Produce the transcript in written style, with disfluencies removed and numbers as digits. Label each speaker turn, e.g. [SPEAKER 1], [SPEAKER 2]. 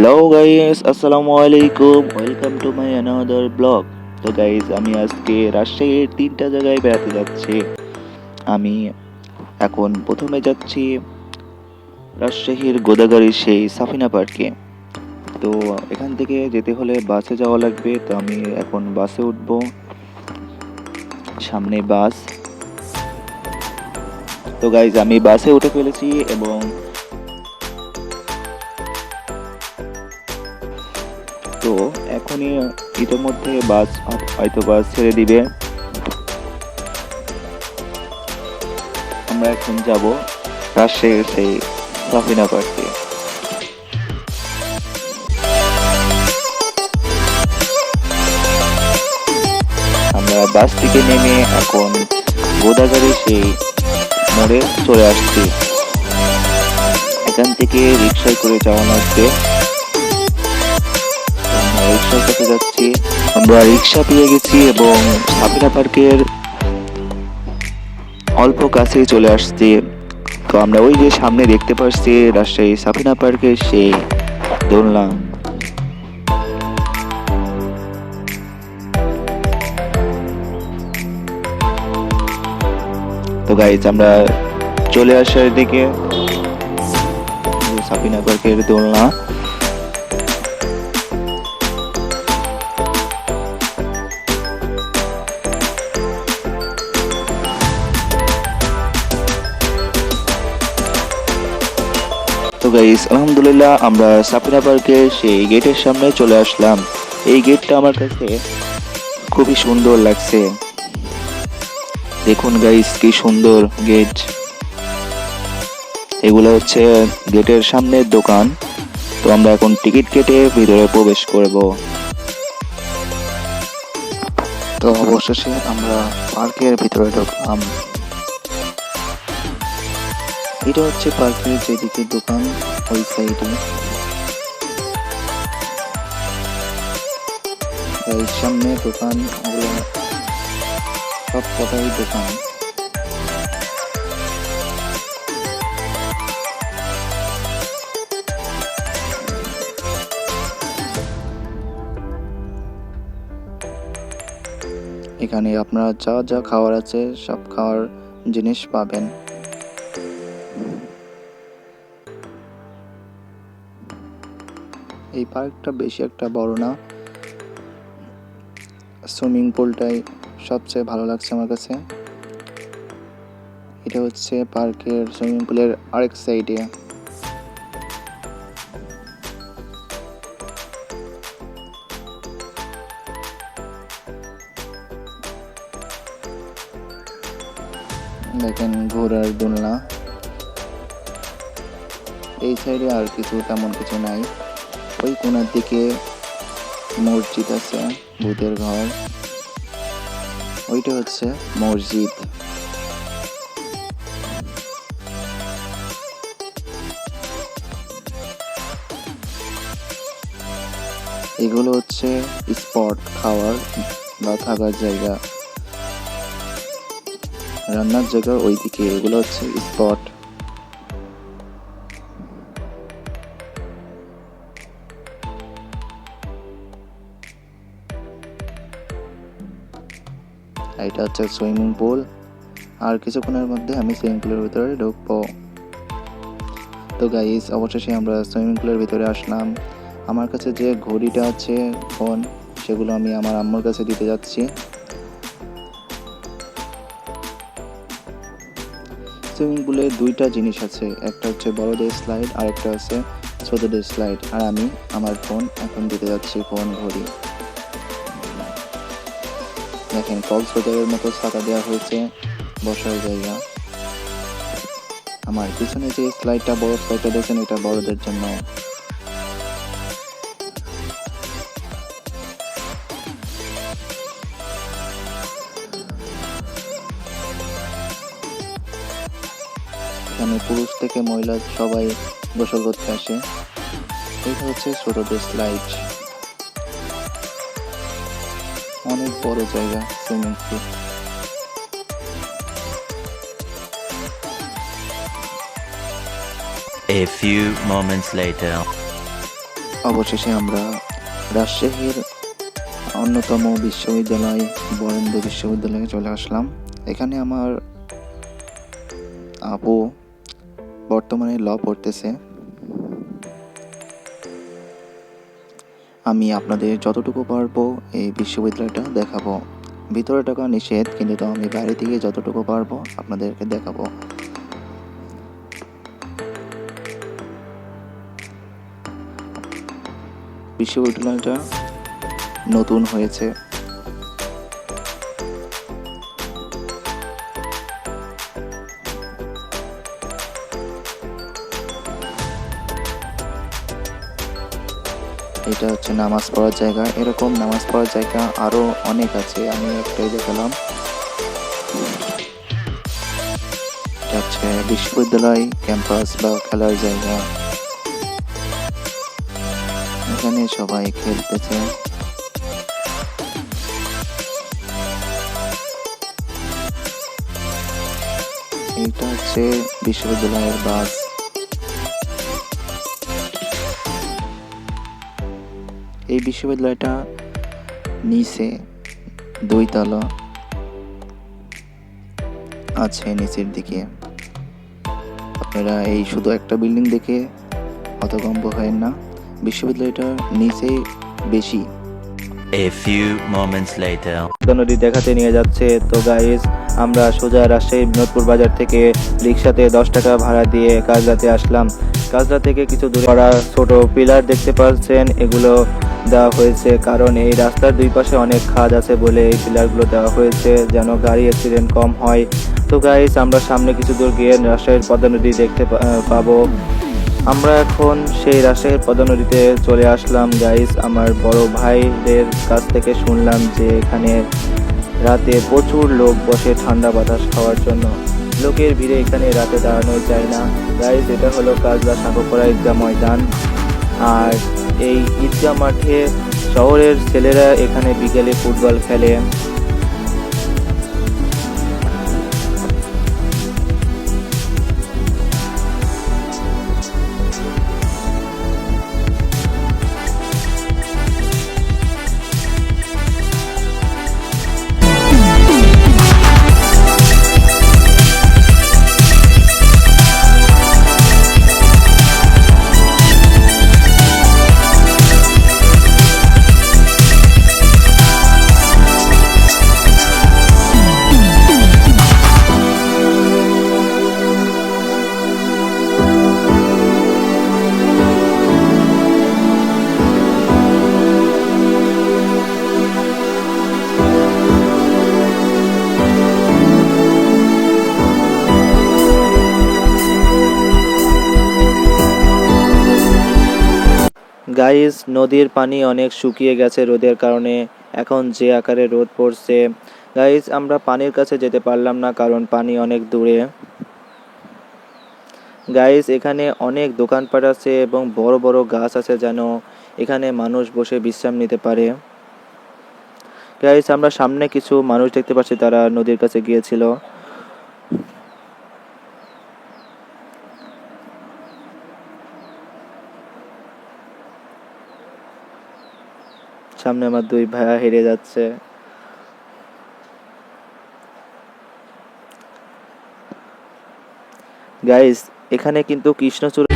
[SPEAKER 1] Hello guys, আসসালামু আলাইকুম। Welcome to my another blog. তো গাইস, আমি আজকে রাজশাহীর 3টা জায়গায় বেড়াতে যাচ্ছি। আমি এখন প্রথমে যাচ্ছি রাজশাহীর গোদাগাড়ির সেই সাফিনা পার্কে। তো এখান থেকে যেতে হলে বাসে যাওয়া লাগবে, তো আমি এখন বাসে উঠবো। সামনে বাস। তো গাইস, আমি বাসে উঠে ফেলেছি এবং তো এখনই ইতিমধ্যে বাস ছেড়ে দিবে। আমরা এখন যাব রাজশাহীর সেই সাফিনা পার্কে। আমরা বাস থেকে নেমে এখন গোদাগাড়ি সেই মোড়ে চলে আসছি। এখান থেকে রিক্সায় করে যাওয়া লাগবে। আমরা রিক্সার কাছে যাচ্ছি। আমরা রিক্সা পেয়ে গেছি এবং সাফিনা পার্কের অল্প কাছেই চলে আসছি। তো আমরা ওই যে সামনে দেখতে পাচ্ছি রাজশাহী সাফিনা পার্কের সেই দোলনা। তো গাইজ, আমরা চলে আসার দিকে সাফিনা পার্কের দোলনা। তো গাইস, আলহামদুলিল্লাহ আমরা সাফিনা পার্কের সেই গেটের সামনে চলে আসলাম। এই গেটটা আমার কাছে খুবই সুন্দর লাগছে। দেখুন গাইস, কি সুন্দর গেট। এগুলো হচ্ছে গেটের সামনের দোকান। তো আমরা এখন টিকিট কেটে ভিতরে প্রবেশ করব। তো অবশেষে আমরা পার্কের ভিতরে ঢুকলাম। এটা হচ্ছে পার্কের যেদিকে দোকান, ওই সাইডে। এই সামনে দোকান, ওগুলো সব কটাই দোকান। এখানে আপনারা যা যা খাওয়ার আছে সব খাওয়ার জিনিস পাবেন। এই পার্কটা বেশি একটা বড় না। সুইমিং পুলটাই সবচেয়ে ভালো লাগছে আমার কাছে। এটা হচ্ছে পার্কের সুইমিং পুলের আরেক সাইডে। দেখেন ঘোড়ার দোলনা। এই সাইডে আর কিছু তেমন কিছু নাই। ওই কোণার দিকে মসজিদ আছে, ভূতের ঘর। ওইটা হচ্ছে মসজিদ। এগুলো হচ্ছে স্পট খাওয়ার বা থাকার জায়গা, রান্নার জায়গা ওইদিকে। এগুলো হচ্ছে স্পট। এটা হচ্ছে সুইমিং পুল। আর কিছুক্ষণের মধ্যে আমি সুইমিং পুলের ভিতরে ঢুকবো। তো গাইস, অবশেষে আমরা সুইমিং পুলের ভিতরে আসলাম। আমার কাছে যে ঘড়িটা আছে, ফোন, সেগুলো আমি আমার আম্মুর কাছে দিতে যাচ্ছি। সুইমিং পুলে দুইটা জিনিস আছে, একটা হচ্ছে বড়দের স্লাইড আর একটা হচ্ছে ছোটদের স্লাইড। আর আমি আমার ফোন এখন দিতে যাচ্ছি, ফোন, ঘড়ি। দেখেন, কক্সবাজারের মতো ছাতা দেওয়া হয়েছে, বসার জায়গা। আমার পিছনে যে স্লাইডটা, বড় স্লাইডটা দেখেন, এটা বড়দের জন্য। এখানে পুরুষ থেকে মহিলা সবাই গোসল করতে আসে। এটা হচ্ছে ছোটদের স্লাইড। অনেক বড় জায়গা swimming pool.
[SPEAKER 2] A few moments later.
[SPEAKER 1] অবশেষে আমরা রাজশাহীর অন্যতম বিশ্ববিদ্যালয় বরেন্দ্র বিশ্ববিদ্যালয়ে চলে আসলাম। এখানে আমার আপু বর্তমানে ল পড়তেছে। আমি আপনাদের যতটুকু পারবো এই বিশ্ববিদ্যালয়টা দেখাবো। ভিতরে টাকা নিষেধ, কিন্তু তো আমি বাইরে থেকে যতটুকু পারবো আপনাদেরকে দেখাবো। বিশ্ববিদ্যালয়টা নতুন হয়েছে। এটা হচ্ছে নামাজ পড়ার জায়গা। এরকম নামাজ পড়ার জায়গা আরো অনেক আছে, আমি একটাই দেখালাম। এটা হচ্ছে বিশ্ববিদ্যালয় ক্যাম্পাস বা খেলার জায়গা। এখানে সবাই খেলতেছে। এটা হচ্ছে বিশ্ববিদ্যালয়ের বাস। এই বিশ্ববিদ্যালয়টা নিচে 2 তলা আছে নিচের দিকে। আপনারা এই শুধু একটা বিল্ডিং দেখে হতভম্ব হয় না, বিশ্ববিদ্যালয়টা নিচে বেশি।
[SPEAKER 2] A few moments later.
[SPEAKER 1] নদী দেখাতে নিয়ে যাচ্ছে। তো গাইস, আমরা সোজা রাজশাহী বিনোদপুর বাজার থেকে রিক্সাতে 10 টাকা ভাড়া দিয়ে কাজরাতে আসলাম। কাজরা থেকে কিছু দূরে করা ছোট পিলার দেখতে পাচ্ছেন, এগুলো দেওয়া হয়েছে কারণ এই রাস্তার দুই পাশে অনেক খাদ আছে বলে এই পিলারগুলো দেওয়া হয়েছে, যেন গাড়ি অ্যাক্সিডেন্ট কম হয়। তো গাইস, আমরা সামনে কিছু দূর গিয়ে রাজশাহীর পদ্মা নদী দেখতে পাবো। আমরা এখন সেই রাজশাহীর পদ্মা নদীতে চলে আসলাম। গাইস, আমার বড় ভাইদের কাছ থেকে শুনলাম যে এখানে রাতে প্রচুর লোক বসে ঠান্ডা বাতাস খাওয়ার জন্য। লোকের ভিড়ে এখানে রাতে দাঁড়ানো যায় না। গাইস, এটা হলো কাজলা সাঁকোপাড়া ঈদগাহ ময়দান। আর এই ঈদগাহ মাঠে শহরের ছেলেরা এখানে বিকেলে ফুটবল খেলে। গাইস, নদীর পানি অনেক শুকিয়ে গেছে রোদের কারণে। এখন যে আকারে রোদ পড়ছে, গাইস আমরা পানির কাছে যেতে পারলাম না কারণ পানি অনেক দূরে। গাইস, এখানে অনেক দোকানপাট আছে এবং বড় বড় গাছ আছে, যেন এখানে মানুষ বসে বিশ্রাম নিতে পারে। গাইস, আমরা সামনে কিছু মানুষ দেখতে পাচ্ছি, তারা নদীর কাছে গিয়েছিল। সামনে আমার 2 ভাইয়া হেরে যাচ্ছে। গাইস, এখানে কিন্তু কৃষ্ণচূড়া